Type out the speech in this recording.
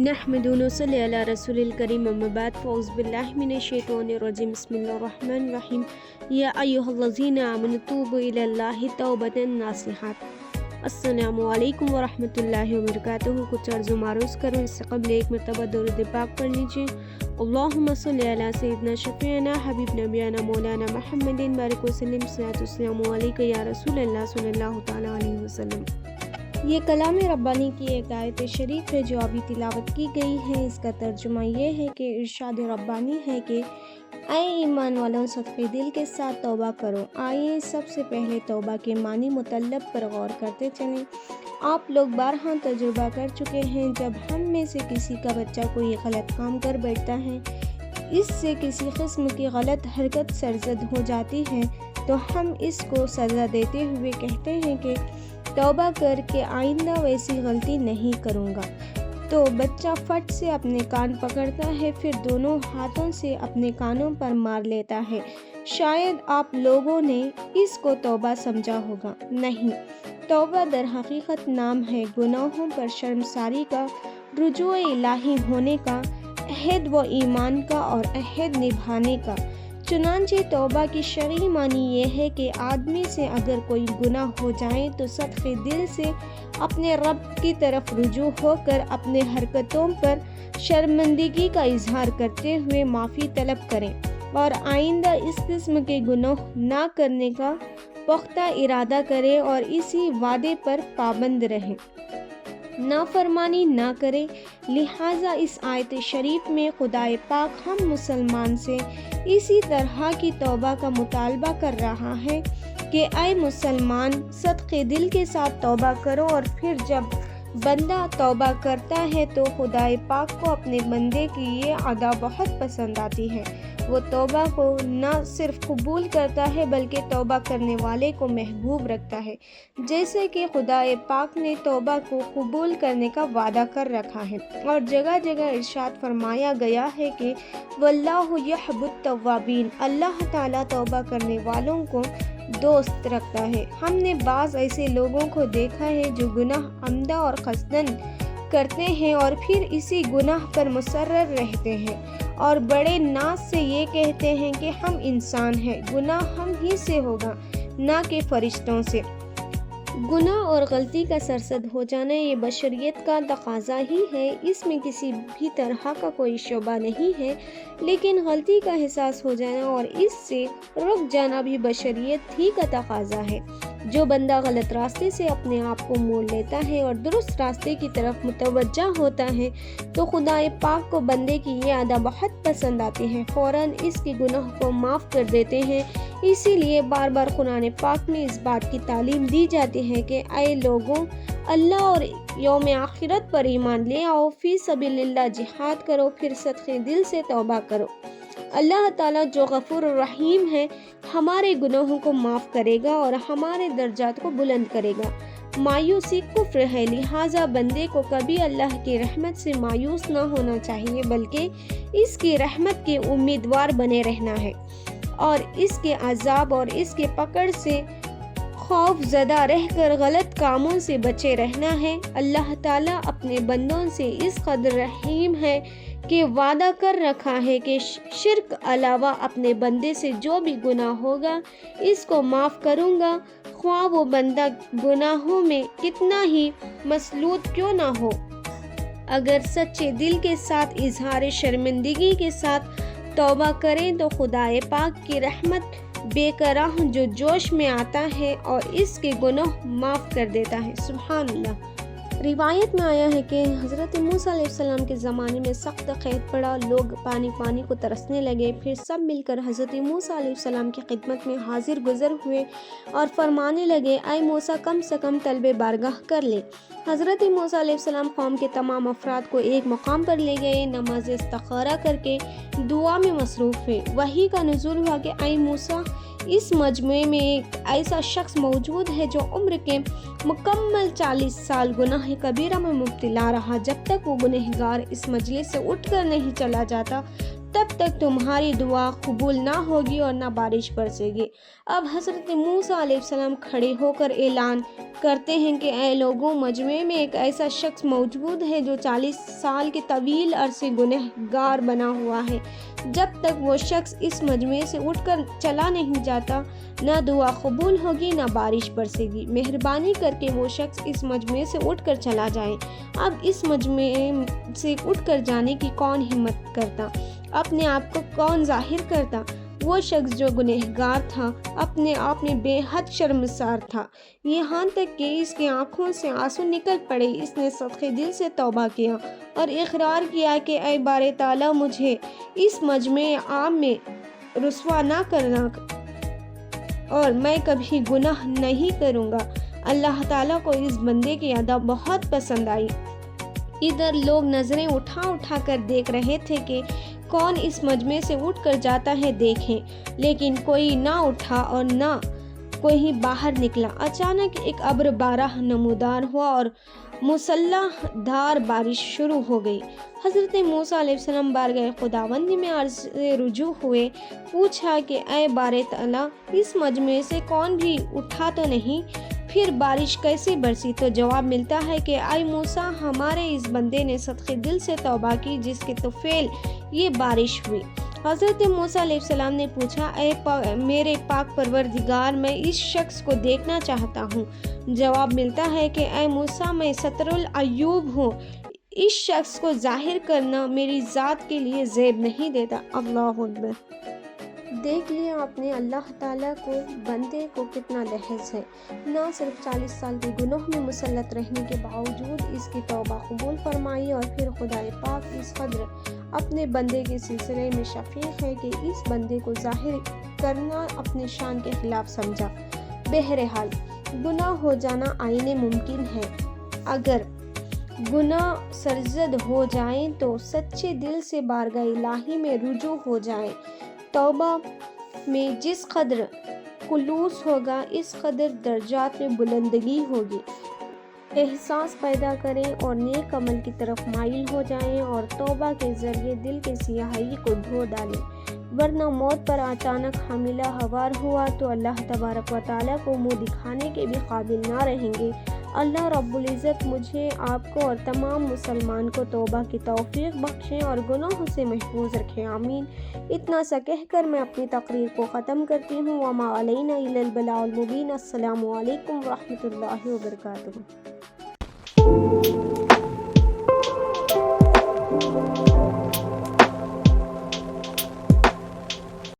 नहमदुहु व नसल्ली अला रसूलिल करीम अम्मा बाद फ़ौज़ बिल्लाहि मिनश शैतानिर रजीम बिस्मिल्लाहिर रहमानिर रहीम या अय्युहल्लज़ीना आमनु तूबू इलल्लाहि तौबतन नासिहात। अस्सलामु अलैकुम व रहमतुल्लाहि व बरकातुहू। कुछ अर्ज़ मारूज़ करूँ इससे कबल एक मरतबा दुरूद पाक पढ़ लीजिए। अल्लाहुम्मा सल्ली अला सय्यिदिना शफ़ीअना हबीब नबियाना मौलाना मुहम्मदिन बारिक वसल्लम सल्लल्लाहु वसल्लम अलैका या रसूलल्लाह सल्लल्लाहु तआला अलैहि वसल्लम। ये कलाम रब्बानी की एक आयत शरीफ है जो अभी तिलावत की गई है। इसका तर्जुमा ये है कि इरशाद रब्बानी है कि आए ईमान वालों सख्ते दिल के साथ तौबा करो। आइए सबसे पहले तौबा के मानी मुतल्लब पर गौर करते चलें। आप लोग बारहा तजुर्बा कर चुके हैं, जब हम में से किसी का बच्चा कोई गलत काम कर बैठता है, इससे किसी किस्म की गलत हरकत सरजद हो जाती है, तो हम इसको सज़ा देते हुए कहते हैं कि तौबा करके आइंदा वैसी गलती नहीं करूँगा। तो बच्चा फट से अपने कान पकड़ता है, फिर दोनों हाथों से अपने कानों पर मार लेता है। शायद आप लोगों ने इसको तौबा समझा होगा। नहीं, तौबा दर हकीकत नाम है गुनाहों पर शर्मसारी का, रुजू इलाही होने का, अहद व ईमान का और अहद निभाने का। चुनांचे तौबा की शरई मानी ये है कि आदमी से अगर कोई गुनाह हो जाए तो सख्ते दिल से अपने रब की तरफ रुजू होकर अपने हरकतों पर शर्मिंदगी का इजहार करते हुए माफ़ी तलब करें और आइंदा इस किस्म के गुनाह ना करने का पुख्ता इरादा करें और इसी वादे पर पाबंद रहें, नाफरमानी ना करे। लिहाजा इस आयत शरीफ में खुदाए पाक हम मुसलमान से इसी तरह की तौबा का मुतालबा कर रहा है कि ऐ मुसलमान, सदक़े दिल के साथ तौबा करो। और फिर जब बंदा तौबा करता है तो खुदाए पाक को अपने बंदे की ये अदा बहुत पसंद आती है। वो तौबा को न सिर्फ कबूल करता है बल्कि तौबा करने वाले को महबूब रखता है, जैसे कि खुदाए पाक ने तौबा को कबूल करने का वादा कर रखा है। और जगह जगह इरशाद फरमाया गया है कि वल्लाहु यहब्बुत तव्वाबीन, अल्लाह ताला तौबा करने वालों को दोस्त रखता है। हमने बाज़ ऐसे लोगों को देखा है जो गुनाह अमदा और क़स्दन करते हैं और फिर इसी गुनाह पर मुसर्रर रहते हैं और बड़े नाज से ये कहते हैं कि हम इंसान हैं, गुनाह हम ही से होगा, ना कि फरिश्तों से। गुनाह और गलती का सरसद हो जाना ये बशरियत का तकाजा ही है, इसमें किसी भी तरह का कोई शोबा नहीं है। लेकिन गलती का एहसास हो जाना और इससे रुक जाना भी बशरियत ही का तकाजा है। जो बंदा गलत रास्ते से अपने आप को मोड़ लेता है और दुरुस्त रास्ते की तरफ मुतवज्जा होता है तो खुदाए पाक को बंदे की ये अदा बहुत पसंद आती है, फ़ौरन इसके गुनाह को माफ़ कर देते हैं। इसीलिए बार बार कुरान पाक में इस बात की तालीम दी जाती है कि ऐ लोगों, अल्लाह और यौम आखिरत पर ईमान ले आओ, फ़ी सबीलिल्लाह जिहाद करो, फिर सदक़े दिल से तौबा करो। अल्लाह ताला जो गफूर रहीम है, हमारे गुनाहों को माफ़ करेगा और हमारे दर्जात को बुलंद करेगा। मायूसी कुफ्र है, लिहाजा बंदे को कभी अल्लाह की रहमत से मायूस ना होना चाहिए बल्कि इसकी रहमत के उम्मीदवार बने रहना है और इसके अजाब और इसके पकड़ से खौफ ज़दा रहकर गलत कामों से बचे रहना है। अल्लाह ताला अपने बंदों से इस कदर रहीम है कि वादा कर रखा है कि शिर्क अलावा अपने बंदे से जो भी गुनाह होगा इसको माफ़ करूँगा, ख्वाह वो बंदा गुनाहों में कितना ही मसलूत क्यों ना हो। अगर सच्चे दिल के साथ इजहार शर्मिंदगी के साथ तौबा करें तो खुदाए पाक की रहमत बेकराह जो जोश में आता है और इसके गुनाह माफ़ कर देता है। सुभान अल्लाह। रिवायत में आया है कि हज़रत मूसा अलैहिस्सलाम के ज़माने में सख्त क़हत पड़ा, लोग पानी को तरसने लगे। फिर सब मिलकर हज़रत मूसा अलैहिस्सलाम की खिदमत में हाजिर गुज़र हुए और फरमाने लगे, ऐ मूसा, कम से कम तलबे बारगाह कर ले। हज़रत मूसा अलैहिस्सलाम कौम के तमाम अफराद को एक मकाम पर ले गए, नमाज इस्तिखारा करके दुआ में मसरूफ़ हुए। वही का नुज़ूल हुआ कि ऐ मूसा, इस मजमे में एक ऐसा शख्स मौजूद है जो उम्र के मुकम्मल 40 साल गुनाह कबीरा में मुब्तला रहा। जब तक वो गुनहगार इस मजलिस से उठकर नहीं चला जाता तब तक तुम्हारी दुआ कबूल ना होगी और ना बारिश बरसेगी। अब हज़रत मूसा अलैहिस्सलाम खड़े होकर ऐलान करते हैं कि ऐ लोगों, मजमे में एक ऐसा शख्स मौजूद है जो 40 साल के तवील अरसे गुनहगार बना हुआ है। जब तक वो शख्स इस मजमे से उठकर चला नहीं जाता, ना दुआ कबूल होगी ना बारिश बरसेगी। मेहरबानी करके वो शख्स इस मजमे से उठकर चला जाए। अब इस मजमे से उठकर जाने की कौन हिम्मत करता, अपने आप को कौन जाहिर करता। वो शख्स जो गुनहगार था, अपने आप में बेहद शर्मसार था, यहाँ तक कि इसकी आंखों से आंसू निकल पड़े। इसने सच्चे दिल से तौबा किया और इकरार किया कि ऐ बारे ताला, मुझे इस मजमे आम में रुसवा ना करना और मैं कभी गुनाह नहीं करूँगा। अल्लाह ताला को इस बंदे की अदा बहुत पसंद आई। इधर लोग नज़रें उठा उठा कर देख रहे थे कि कौन इस मजमे से उठकर जाता है देखें, लेकिन कोई ना उठा और ना कोई बाहर निकला। अचानक एक अब्र बारह नमूदार हुआ और मूसलाधार बारिश शुरू हो गई। हज़रत मूसा अलैहिस्सलाम बारगाह खुदावंदी में अर्ज़ से रुजू हुए, पूछा कि ऐ बारे ताला, इस मजमे से कौन भी उठा तो नहीं, फिर बारिश कैसे बरसी? तो जवाब मिलता है कि ऐ मूसा, हमारे इस बंदे ने सच्चे दिल से तौबा की, जिसके तौफील ये बारिश हुई। हज़रत मूसा अलैहिस्सलाम ने पूछा, मेरे पाक परवरदिगार, मैं इस शख्स को देखना चाहता हूँ। जवाब मिलता है कि ऐ मूसा, मैं सतरुल अय्यूब हूँ। इस शख्स को जाहिर करना मेरी ज़ात के लिए ज़ेब नहीं देता। अल्लाहु अकबर। देख लिया आपने अल्लाह ताला को, बंदे को कितना लहज़ है। ना सिर्फ 40 साल के गुनाह में मुसल्लत रहने के बावजूद इसकी तौबा कबूल फरमाई, और फिर खुदाए पाक इस कदर अपने बंदे के सिलसिले में शफीक है कि इस बंदे को जाहिर करना अपने शान के खिलाफ समझा। बहरहाल गुनाह हो जाना आईने मुमकिन है। अगर गुनाह सरजद हो जाएं तो सच्चे दिल से बारगाह इलाही में रुजू हो जाएं। तौबा में जिस कदर खुलूस होगा, इस कदर दर्जात में बुलंदगी होगी। एहसास पैदा करें और नेक अमल की तरफ माइल हो जाएं और तौबा के ज़रिए दिल के सियाही को धो डालें। वरना मौत पर अचानक हामिला हवार हुआ तो अल्लाह तबारक व तआला को मुँह दिखाने के भी काबिल ना रहेंगे। अल्लाह रब्बुल इज़्ज़त मुझे, आपको और तमाम मुसलमान को तौबा की तौफीक बख्शें और गुनाहों से महफूज रखें। आमीन। इतना सा कहकर मैं अपनी तकरीर को ख़त्म करती हूँ। वमा अलैना इल्लल बलागुल मुबीन। अस्सलामु अलैकुम व रहमतुल्लाहि व बरकातुहू।